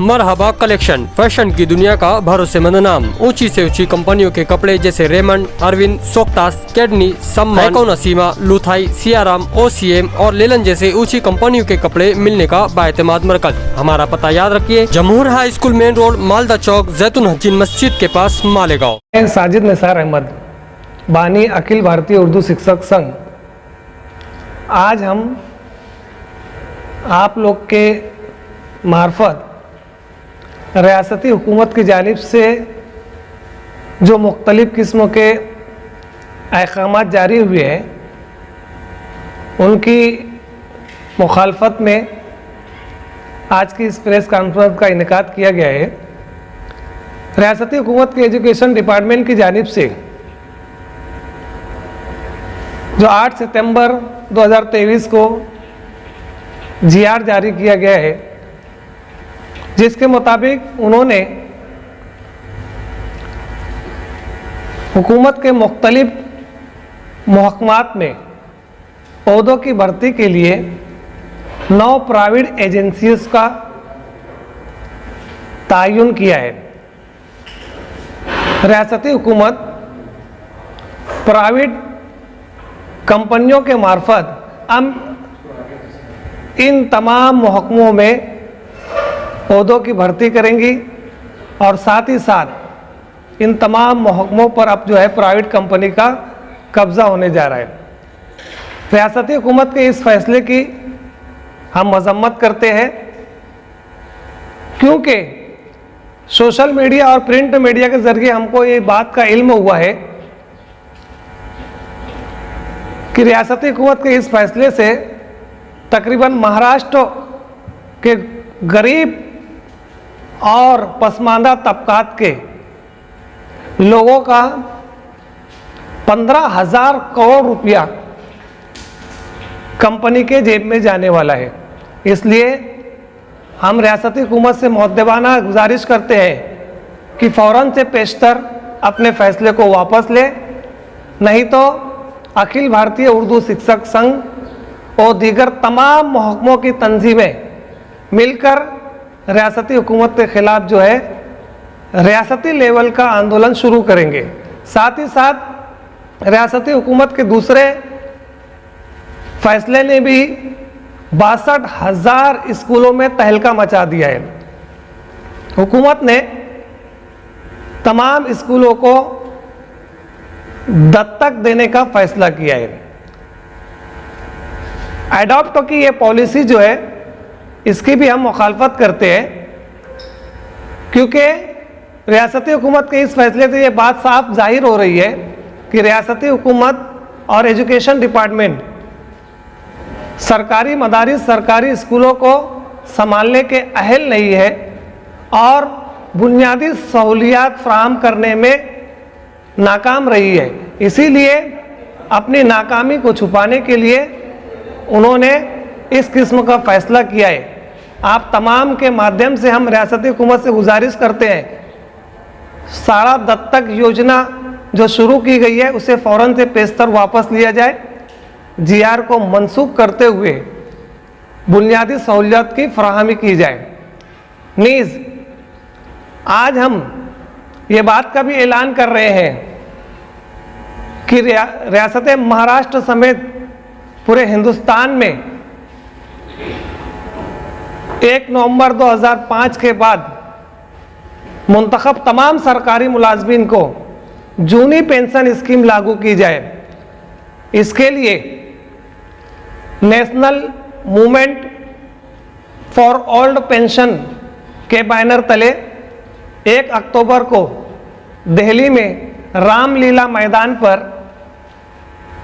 मरहबा collection, fashion की दुनिया का भरोसेमंद नाम। ऊंची से ऊंची कंपनियों के कपड़े जैसे रेमंड, अरविंद, सोक्टास, कैडनी, सम्मान, नसीमा, लुथाई, सियाराम, ओसीएम और लेलन जैसे ऊंची कंपनियों के कपड़े मिलने का बाएतमाद मरकज। हमारा पता याद रखिए, Jamhoor high school main road, Malda Chowk, जैतून हजीन मस्जिद के पास, मालेगांव। साजिद निसार अहमद, बानी अखिल भारतीय उर्दू शिक्षक संघ। आज हम आप लोग के मार्फत रियासती हुकूमत की जानिब से जो मुख्तलिफ़ किस्मों के अहकामात जारी हुए हैं, उनकी मुखालफत में आज की इस प्रेस कॉन्फ्रेंस का इनेकाद किया गया है। रियासती हुकूमत के एजुकेशन डिपार्टमेंट की जानिब से जो 8 सितंबर 2023 को GR जारी किया गया है, जिसके मुताबिक उन्होंने हुकूमत के मुख्तलिफ महकमात में पौधों की भर्ती के लिए 9 प्राइवेट एजेंसीज का तायुन किया है। रियासती हुकूमत प्राइवेट कंपनियों के मार्फत हम इन तमाम महकमों में पौधों की भर्ती करेंगी और साथ ही साथ इन तमाम महकमों पर अब जो है प्राइवेट कंपनी का कब्जा होने जा रहा है। रियासती हुकूमत के इस फैसले की हम मजम्मत करते हैं, क्योंकि सोशल मीडिया और प्रिंट मीडिया के जरिए हमको ये बात का इल्म हुआ है कि रियासती हुकूमत के इस फैसले से तकरीबन महाराष्ट्र के गरीब और पसमानदा तबकात के लोगों का 15,000 करोड़ रुपया कंपनी के जेब में जाने वाला है। इसलिए हम रियासती हुकूमत से मुअद्दबाना गुजारिश करते हैं कि फ़ौरन से पेशतर अपने फैसले को वापस ले, नहीं तो अखिल भारतीय उर्दू शिक्षक संघ और दीगर तमाम महकमों की तंजीमें मिलकर रियासती हुकूमत के ख़िलाफ़ जो है रियासती लेवल का आंदोलन शुरू करेंगे। साथ ही साथ रियासती हुकूमत के दूसरे फैसले ने भी 62,000 स्कूलों में तहलका मचा दिया है। हुकूमत ने तमाम स्कूलों को दत्तक देने का फैसला किया है। एडॉप्ट की ये पॉलिसी जो है, इसकी भी हम मुखालफत करते हैं, क्योंकि रियासती हुकूमत के इस फैसले से ये बात साफ जाहिर हो रही है कि रियासती हुकूमत और एजुकेशन डिपार्टमेंट सरकारी मदारिस, सरकारी स्कूलों को संभालने के अहल नहीं है और बुनियादी सहूलियात फराहम करने में नाकाम रही है। इसीलिए अपनी नाकामी को छुपाने के लिए उन्होंने इस किस्म का फैसला किया है। आप तमाम के माध्यम से हम रियासती हुकूमत से गुजारिश करते हैं, सारा दत्तक योजना जो शुरू की गई है उसे फ़ौरन से पेशतर वापस लिया जाए, GR को मनसूख करते हुए बुनियादी सहूलियत की फराहमी की जाए। नीज़ आज हम ये बात का भी ऐलान कर रहे हैं कि रियासत महाराष्ट्र समेत पूरे हिंदुस्तान में 1 नवंबर 2005 के बाद मुंतखब तमाम सरकारी मुलाजमीन को जूनी पेंशन स्कीम लागू की जाए। इसके लिए national movement for old pension के बैनर तले 1 अक्टूबर को दिल्ली में रामलीला मैदान पर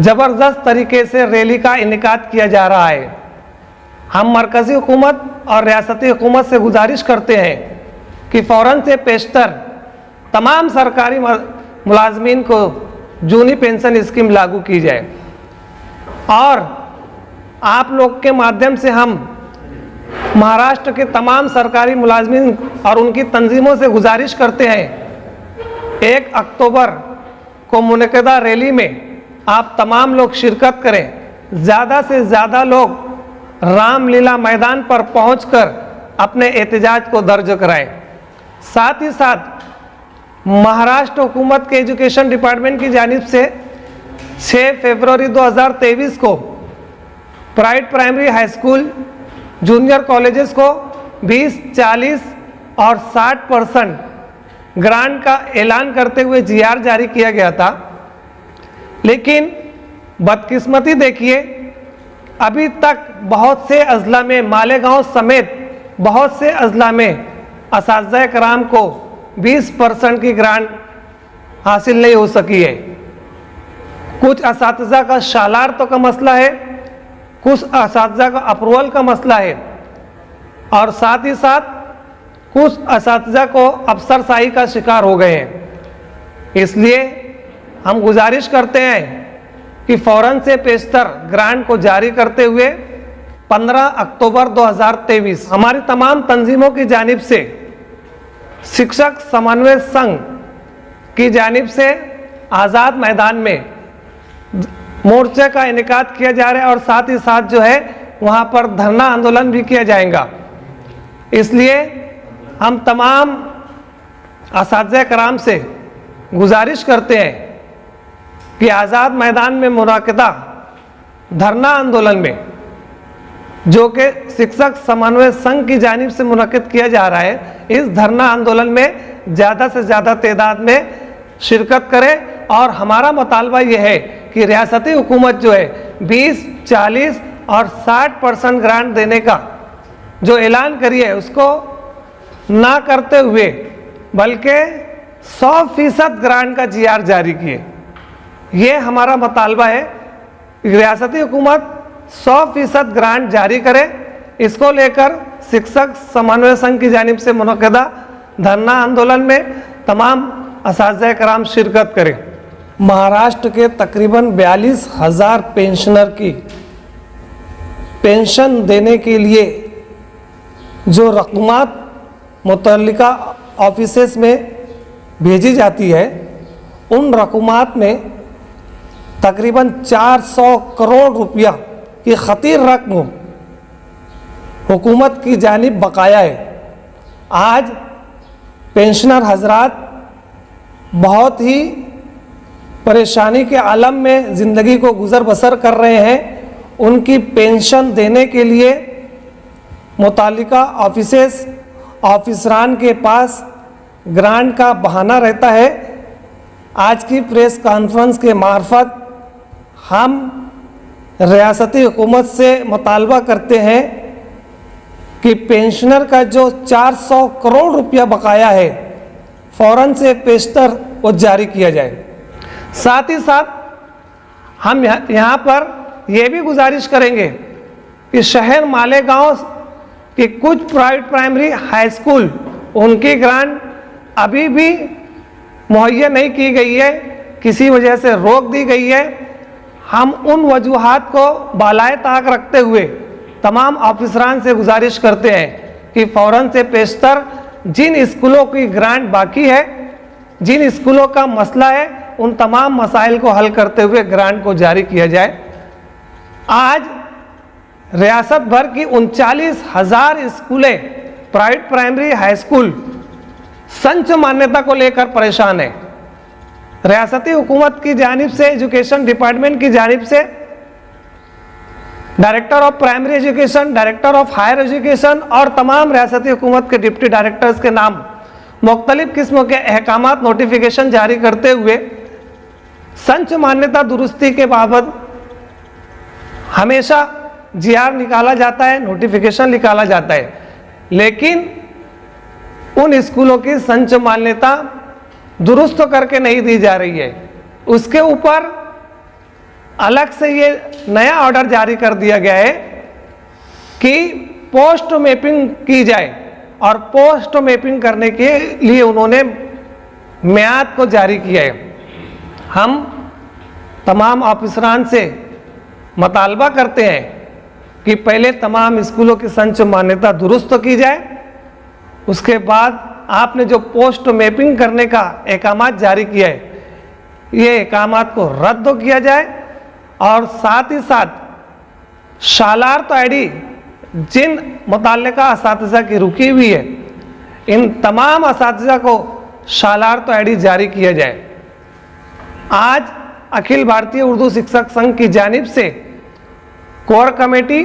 ज़बरदस्त तरीके से रैली का इनेकाद किया जा रहा है। हम मरकज़ी हुकूमत और रियासती हुकूमत से गुजारिश करते हैं कि फ़ौरन से पेशतर तमाम सरकारी मुलाजमीन को जूनी पेंशन स्कीम लागू की जाए। और आप लोग के माध्यम से हम महाराष्ट्र के तमाम सरकारी मुलाजमीन और उनकी तंजीमों से गुजारिश करते हैं, 1 अक्टूबर को मुनक़दा रैली में आप तमाम लोग शिरकत करें। ज़्यादा से ज़्यादा लोग रामलीला मैदान पर पहुंचकर अपने एहतजाज को दर्ज कराएं। साथ ही साथ महाराष्ट्र हुकूमत के एजुकेशन डिपार्टमेंट की जानिब से 6 फरवरी 2023 को private primary high school junior colleges को 20, 40 और 60% ग्रांट का ऐलान करते हुए जीआर जारी किया गया था। लेकिन बदकिस्मती देखिए, अभी तक बहुत से अजला में, मालेगांव समेत बहुत से अजला में असातिज़ा कराम को 20% की ग्रांट हासिल नहीं हो सकी है। कुछ असातिज़ा का सालार तो का मसला है, कुछ असातिज़ा का अप्रूवल का मसला है, और साथ ही साथ कुछ असातिज़ा को अफसरशाही का शिकार हो गए हैं। इसलिए हम गुजारिश करते हैं कि फ़ौरन से पेशतर ग्रांट को जारी करते हुए 15 अक्टूबर 2023 हमारी तमाम तंजीमों की जानिब से शिक्षक समन्वय संघ की जानिब से आज़ाद मैदान में मोर्चे का इनेकाद किया जा रहा है, और साथ ही साथ जो है वहाँ पर धरना आंदोलन भी किया जाएगा। इसलिए हम तमाम असातिज़ा कराम से गुजारिश करते हैं कि आज़ाद मैदान में मुनाकिदा धरना आंदोलन में, जो कि शिक्षक समन्वय संघ की जानिब से मुनक़िद किया जा रहा है, इस धरना आंदोलन में ज़्यादा से ज़्यादा तादाद में शिरकत करें। और हमारा मुतालबा ये है कि रियासती हुकूमत जो है 20, 40 और 60% ग्रांट देने का जो ऐलान करी है उसको ना करते हुए बल्कि 100% ग्रांट का जीआर जारी किए। ये हमारा मुतालबा है। रियासती हुकूमत 100% ग्रांट जारी करे। इसको लेकर शिक्षक समन्वय संघ की जानिब से मुनक़दा धरना आंदोलन में तमाम असातिज़ा कराम शिरकत करें। महाराष्ट्र के तकरीबन 42,000 पेंशनर की पेंशन देने के लिए जो रकूमात मुतल्लिका ऑफिसेस में भेजी जाती है, उन रकूमात में तकरीबन 400 करोड़ रुपया की खतीर रकम हुकूमत की जानिब बकाया है। आज पेंशनर हजरात बहुत ही परेशानी के आलम में ज़िंदगी को गुज़र बसर कर रहे हैं। उनकी पेंशन देने के लिए मुतालिका ऑफिसेस ऑफिसरान के पास ग्रांट का बहाना रहता है। आज की प्रेस कॉन्फ्रेंस के मार्फत हम रियासती हुकूमत से मुतालबा करते हैं कि पेंशनर का जो 400 करोड़ रुपया बकाया है, फ़ौरन से पेशतर वो जारी किया जाए। साथ ही साथ हम यहाँ पर यह भी गुजारिश करेंगे कि शहर मालेगांव के कुछ प्राइवेट प्राइमरी हाई स्कूल, उनकी ग्रांट अभी भी मुहैया नहीं की गई है, किसी वजह से रोक दी गई है। हम उन वजूहात को बालाए ताक रखते हुए तमाम ऑफिसरान से गुजारिश करते हैं कि फ़ौरन से पेशतर जिन स्कूलों की ग्रांट बाकी है, जिन स्कूलों का मसला है, उन तमाम मसाइल को हल करते हुए ग्रांट को जारी किया जाए। आज रियासत भर की 39,000 स्कूलें प्राइवेट प्राइमरी हाई स्कूल संच मान्यता को लेकर परेशान है। रियासती हुकूमत की जानिब से, एजुकेशन डिपार्टमेंट की जानिब से director of primary education, director of higher education और तमाम रियासती हुकूमत के डिप्टी डायरेक्टर्स के नाम मुख्तलिफ किस्म के अहकामात नोटिफिकेशन जारी करते हुए संच मान्यता दुरुस्ती के बाबत हमेशा जीआर निकाला जाता है, नोटिफिकेशन निकाला जाता है, लेकिन उन स्कूलों की संच मान्यता दुरुस्त करके नहीं दी जा रही है। उसके ऊपर अलग से ये नया ऑर्डर जारी कर दिया गया है कि पोस्ट मैपिंग की जाए, और पोस्ट मैपिंग करने के लिए उन्होंने मियाद को जारी किया है। हम तमाम ऑफिसरान से मुतालबा करते हैं कि पहले तमाम स्कूलों की संच मान्यता दुरुस्त की जाए, उसके बाद आपने जो पोस्ट मैपिंग करने का अहकामात जारी किया है, ये अहकामात को रद्द किया जाए। और साथ ही साथ सालार तो आईडी जिन मुतल्लिका असातिज़ा की रुकी हुई है, इन तमाम असातिज़ा को सालार तो आईडी जारी किया जाए। आज अखिल भारतीय उर्दू शिक्षक संघ की जानिब से कोर कमेटी,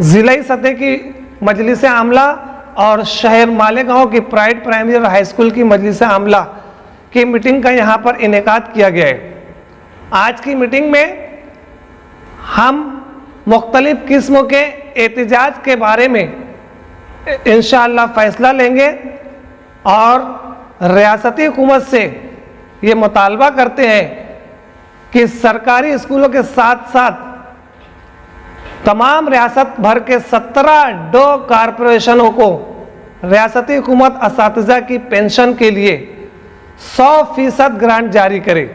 ज़िलाई सतह की मजलिस आमला और शहर मालेगांव की प्राइवेट प्राइमरी और हाई स्कूल की मजलिस आमला की मीटिंग का यहाँ पर इनेकाद किया गया है। आज की मीटिंग में हम मुख्तलिफ किस्म के एहतजाज के बारे में इंशाअल्लाह फ़ैसला लेंगे और रियासती हुकूमत से ये मुतालबा करते हैं कि सरकारी स्कूलों के साथ साथ तमाम रियासत भर के 17 डो कारपोरेशनों को रियासती हुकूमत असातिज़ा की पेंशन के लिए 100% ग्रांट जारी करे।